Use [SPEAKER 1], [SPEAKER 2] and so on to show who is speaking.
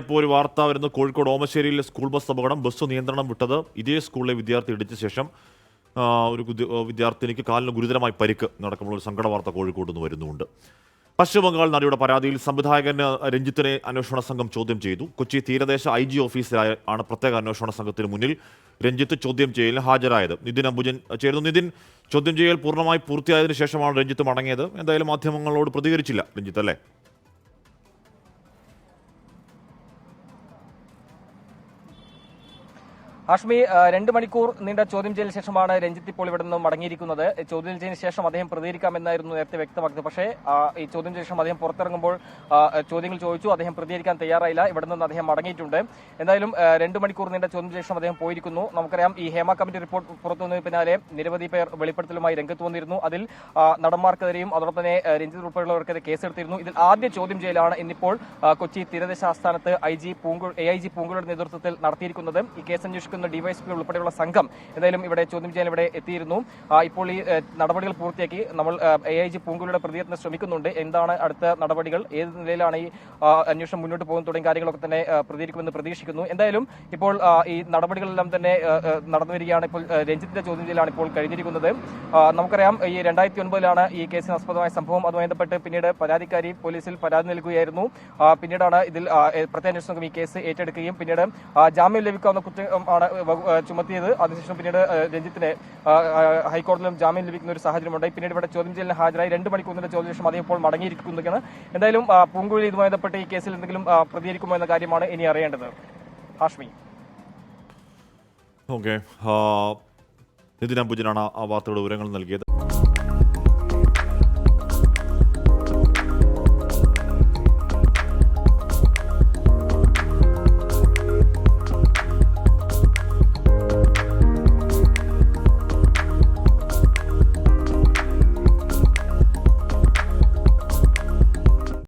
[SPEAKER 1] ഇപ്പോൾ ഒരു വാർത്ത വരുന്നത് കോഴിക്കോട് ഓമശ്ശേരിയിലെ സ്കൂൾ ബസ് അപകടം. ബസ് നിയന്ത്രണം വിട്ടത് ഇതേ സ്കൂളിലെ വിദ്യാർത്ഥി ഇടിച്ച ശേഷം ഒരു വിദ്യാർത്ഥിനിക്ക് കാലിന് ഗുരുതരമായി പരിക്ക് നടക്കുമ്പോൾ ഒരു സങ്കട വാർത്ത കോഴിക്കോട് നിന്ന് വരുന്നുണ്ട്. പശ്ചിമബംഗാൾ നടിയുടെ പരാതിയിൽ സംവിധായകൻ രഞ്ജിത്തിനെ അന്വേഷണ സംഘം ചോദ്യം ചെയ്തു. കൊച്ചി തീരദേശ IG ഓഫീസിലായ ആണ് പ്രത്യേക അന്വേഷണ സംഘത്തിന് മുന്നിൽ രഞ്ജിത്ത് ചോദ്യം ചെയ്യലിന് ഹാജരായത്. നിതിൻ അംബുജൻ ചേരുന്നു. നിതിൻ, ചോദ്യം ചെയ്യൽ പൂർണ്ണമായി പൂർത്തിയായതിനു ശേഷമാണ് രഞ്ജിത്ത് മടങ്ങിയത്. എന്തായാലും മാധ്യമങ്ങളോട് പ്രതികരിച്ചില്ല രഞ്ജിത്ത്, അല്ലേ?
[SPEAKER 2] ഹാഷ്മി, 2 മണിക്കൂർ നീണ്ട ചോദ്യം ചെയ്യലിന് ശേഷമാണ് രഞ്ജിത്ത് ഇപ്പോൾ ഇവിടെ നിന്ന് മടങ്ങിയിരിക്കുന്നത്. ചോദ്യം ചെയ്തതിനു ശേഷം അദ്ദേഹം പ്രതികരിക്കാമെന്നായിരുന്നു നേരത്തെ വ്യക്തമാക്കിയത്. പക്ഷേ ഈ ചോദ്യം ചെയ്ത ശേഷം അദ്ദേഹം പുറത്തിറങ്ങുമ്പോൾ ചോദ്യങ്ങൾ ചോദിച്ചു. അദ്ദേഹം പ്രതികരിക്കാൻ തയ്യാറായില്ല. ഇവിടെ നിന്ന് അദ്ദേഹം മടങ്ങിയിട്ടുണ്ട്. എന്തായാലും 2 മണിക്കൂർ നീണ്ട ചോദ്യം ചെയ്ത ശേഷം അദ്ദേഹം പോയിരിക്കുന്നു. നമുക്കറിയാം, ഈ ഹേമ കമ്മിറ്റി റിപ്പോർട്ട് പുറത്തു വന്നതിന് പിന്നാലെ നിരവധി പേർ വെളിപ്പെടുത്തലുമായി രംഗത്ത് വന്നിരുന്നു. അതിൽ നടന്മാർക്കെതിരെയും അതോടൊപ്പം തന്നെ രഞ്ജിത്ത് ഉൾപ്പെടെയുള്ളവർക്കെതിരെ കേസെടുത്തിരുന്നു. ഇതിൽ ആദ്യ ചോദ്യം ചെയ്യലാണ് ഇന്നിപ്പോൾ കൊച്ചി തീരദേശ ആസ്ഥാനത്ത് AIG പൂങ്കുഴയുടെ നേതൃത്വത്തിൽ നടത്തിയിരിക്കുന്നത്. ഈ കേസ് അന്വേഷിക്കുന്ന ഡിവൈഎസ്പി ഉൾപ്പെടെയുള്ള സംഘം എന്തായാലും ഇവിടെ ചോദ്യം ചെയ്യാൻ ഇവിടെ എത്തിയിരുന്നു. ഇപ്പോൾ ഈ നടപടികൾ പൂർത്തിയാക്കി നമ്മൾ AIG പൂങ്കുഴയുടെ പ്രതികരണം ശ്രമിക്കുന്നുണ്ട്. എന്താണ് അടുത്ത നടപടികൾ, ഏത് നിലയിലാണ് ഈ അന്വേഷണം മുന്നോട്ട് പോകുന്നത് തുടങ്ങിയ കാര്യങ്ങളൊക്കെ തന്നെ പ്രതികരിക്കുമെന്ന് പ്രതീക്ഷിക്കുന്നു. എന്തായാലും ഇപ്പോൾ ഈ നടപടികളെല്ലാം തന്നെ നടന്നു വരികയാണ്. ഇപ്പോൾ രഞ്ജിത്തിന്റെ ചോദ്യം ചെയ്യലാണ് ഇപ്പോൾ കഴിഞ്ഞിരിക്കുന്നത്. നമുക്കറിയാം, ഈ 2009 ഈ കേസിന് ആസ്പദമായ സംഭവം. അതുമായി ബന്ധപ്പെട്ട് പിന്നീട് പരാതിക്കാരി പോലീസിൽ പരാതി നൽകുകയായിരുന്നു. പിന്നീടാണ് ഇതിൽ പ്രത്യേക അന്വേഷണ സംഘം ഈ കേസ് ഏറ്റെടുക്കുകയും പിന്നീട് ജാമ്യം ലഭിക്കാവുന്ന കുറ്റമാണ് ചുമത്തിയത്. അതിനുശേഷം പിന്നീട് രഞ്ജിത്തിന് ഹൈക്കോടതിയിലും ജാമ്യം ലഭിക്കുന്ന ഒരു സാഹചര്യമുണ്ടായി. പിന്നീട് ഇവിടെ ചോദ്യം ചെയ്യലിന് ഹാജരായി 2 മണിക്കൂറിന്റെ ചോദ്യം ശേഷം അതേ ഇപ്പോൾ മടങ്ങിയിരിക്കുന്നതാണ്. എന്തായാലും പൂങ്കുഴി ഇതുമായി ബന്ധപ്പെട്ട് ഈ കേസിൽ എന്തെങ്കിലും പ്രതികരിക്കുമോ എന്ന കാര്യമാണ് ഇനി അറിയേണ്ടത്. ഹാഷ്മി.
[SPEAKER 1] ഓക്കെ, നിതിൻ അംബുജനാണ് ആ വാർത്തയുടെ വിവരങ്ങൾ നൽകിയത്.